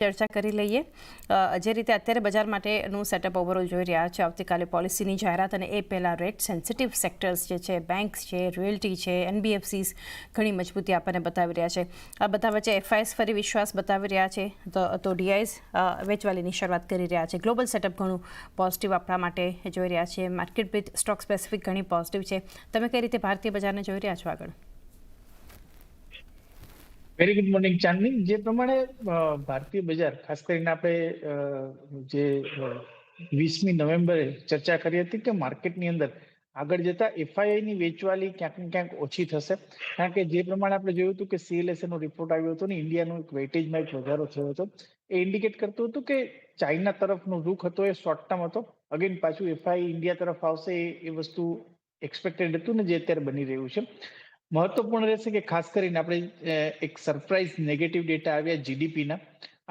ચર્ચા કરી લઈએ. જે રીતે અત્યારે બજાર માટેનું સેટઅપ ઓવરઓલ જોઈ રહ્યા છે, આવતીકાલે પોલિસીની જાહેરાત અને એ પહેલાં રેટ સેન્સિટિવ સેક્ટર્સ જે છે, બેંક્સ છે, રિયલ્ટી છે, NBFCs ઘણી મજબૂતી આપણને બતાવી રહ્યા છે. આ બધા વચ્ચે FIs ફરી વિશ્વાસ બતાવી રહ્યા છે, તો DIs વેચવાલીની શરૂઆત કરી રહ્યા છે. ગ્લોબલ સેટઅપ ઘણું પોઝિટિવ આપણા માટે જોઈ રહ્યા છે. માર્કેટ વિથ સ્ટોક સ્પેસિફિક ઘણી પોઝિટિવ છે. તમે કઈ રીતે ભારતીય બજારને જોઈ રહ્યા છો આગળ? વેરી ગુડ મોર્નિંગ ચાંદની. જે પ્રમાણે ભારતીય બજાર, ખાસ કરીને આપણે જે 20મી નવેમ્બરે ચર્ચા કરી હતી કે માર્કેટની અંદર આગળ જતા FII ની વેચવાલી ક્યાંક ને ક્યાંક ઓછી થશે, કારણ કે જે પ્રમાણે આપણે જોયું હતું કે CLSA નો રિપોર્ટ આવ્યો હતો ને ઇન્ડિયાનો એક વેટેજમાં એક વધારો થયો હતો, એ ઇન્ડિકેટ કરતું હતું કે ચાઇના તરફનો રૂખ હતો એ શોર્ટ ટર્મ હતો. અગેન પાછું FII ઇન્ડિયા તરફ આવશે એ વસ્તુ એક્સપેક્ટેડ હતું ને, જે અત્યારે બની રહ્યું છે. મહત્વપૂર્ણ રહેશે કે ખાસ કરીને આપણે એક સરપ્રાઇઝ નેગેટિવ ડેટા આવ્યા GDPના,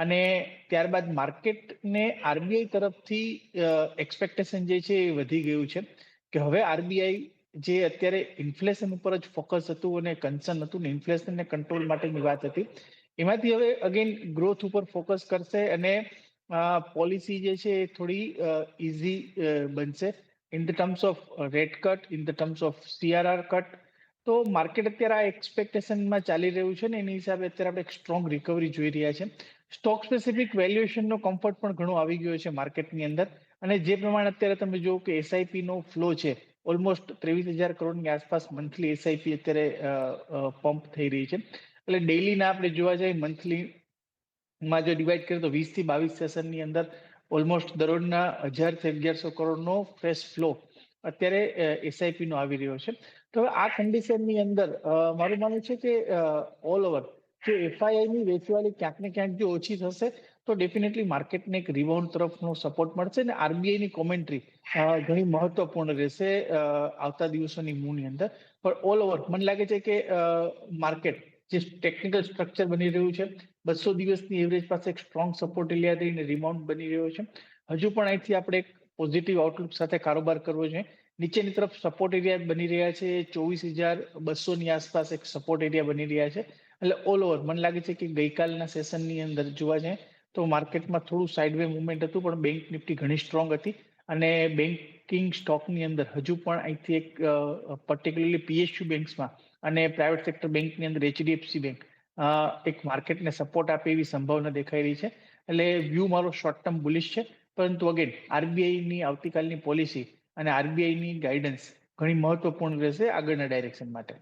અને ત્યારબાદ માર્કેટને RBI તરફથી એક્સપેક્ટેશન જે છે એ વધી ગયું છે કે હવે RBI જે અત્યારે ઇન્ફ્લેશન ઉપર જ ફોકસ હતું અને કન્સર્ન હતું ને ઇન્ફ્લેશનને કંટ્રોલ માટેની વાત હતી, એમાંથી હવે અગેન ગ્રોથ ઉપર ફોકસ કરશે અને પોલિસી જે છે એ થોડી ઇઝી બનશે in the terms off rate cut, in the terms of CRR cut. તો માર્કેટ અત્યારે આ એક્સપેક્ટેશનમાં ચાલી રહ્યું છે ને એની હિસાબે અત્યારે આપણે એક સ્ટ્રોંગ રિકવરી જોઈ રહ્યા છે. સ્ટોક સ્પેસિફિક વેલ્યુએશનનો કમ્ફર્ટ પણ ઘણો આવી ગયો છે માર્કેટની અંદર, અને જે પ્રમાણે અત્યારે તમે જુઓ કે SIP નો ફ્લો છે, ઓલમોસ્ટ 23,000 કરોડની આસપાસ મંથલી SIP અત્યારે પંપ થઈ રહી છે. એટલે ડેઈલીના આપણે જોવા જઈએ મંથલીમાં જો ડિવાઈડ કરીએ તો 20 થી 22 સેશનની અંદર ઓલમોસ્ટ દરરોજના 1000 થી 1100 કરોડનો ફ્રેશ ફ્લો અત્યારે SIP નો આવી રહ્યો છે. તો આ કન્ડિશનની અંદર મારું માનવું છે કે ઓલ ઓવર જો FII ની વેચવાલી ક્યાંક ને ક્યાંક જો ઓછી થશે તો ડેફિનેટલી માર્કેટને એક રિબાઉન્ડ તરફનો સપોર્ટ મળશે, અને RBI ની કોમેન્ટ્રી ઘણી મહત્વપૂર્ણ રહેશે આવતા દિવસોની મૂવની અંદર. પણ ઓલ ઓવર મને લાગે છે કે માર્કેટ જે ટેકનિકલ સ્ટ્રક્ચર બની રહ્યું છે, 200 દિવસની એવરેજ પાસે એક સ્ટ્રોંગ સપોર્ટ એરિયા થઈને રિબાઉન્ડ બની રહ્યો છે. હજુ પણ અહીંથી આપણે એક પોઝિટિવ આઉટલુક સાથે કારોબાર કરવો જોઈએ. નીચેની તરફ સપોર્ટ એરિયા બની રહ્યા છે, 24,200ની આસપાસ એક સપોર્ટ એરિયા બની રહ્યા છે. એટલે ઓલ ઓવર મને લાગે છે કે ગઈકાલના સેશનની અંદર જોવા જાય તો માર્કેટમાં થોડું સાઇડવે મુવમેન્ટ હતું, પણ બેંક નિફ્ટી ઘણી સ્ટ્રોંગ હતી, અને બેન્કિંગ સ્ટોકની અંદર હજુ પણ અહીંથી એક પર્ટિક્યુલરલી PSU બેંક્સમાં અને પ્રાઇવેટ સેક્ટર બેંકની અંદર HDFC બેંક એક માર્કેટને સપોર્ટ આપે એવી સંભાવના દેખાઈ રહી છે. એટલે વ્યૂ મારો શોર્ટ ટર્મ બુલિશ છે, પરંતુ અગેન RBI ની આવતીકાલની પોલિસી અને RBI ની ગાઈડન્સ ઘણી મહત્વપૂર્ણ રહેશે આગળના ડાયરેક્શન માટે.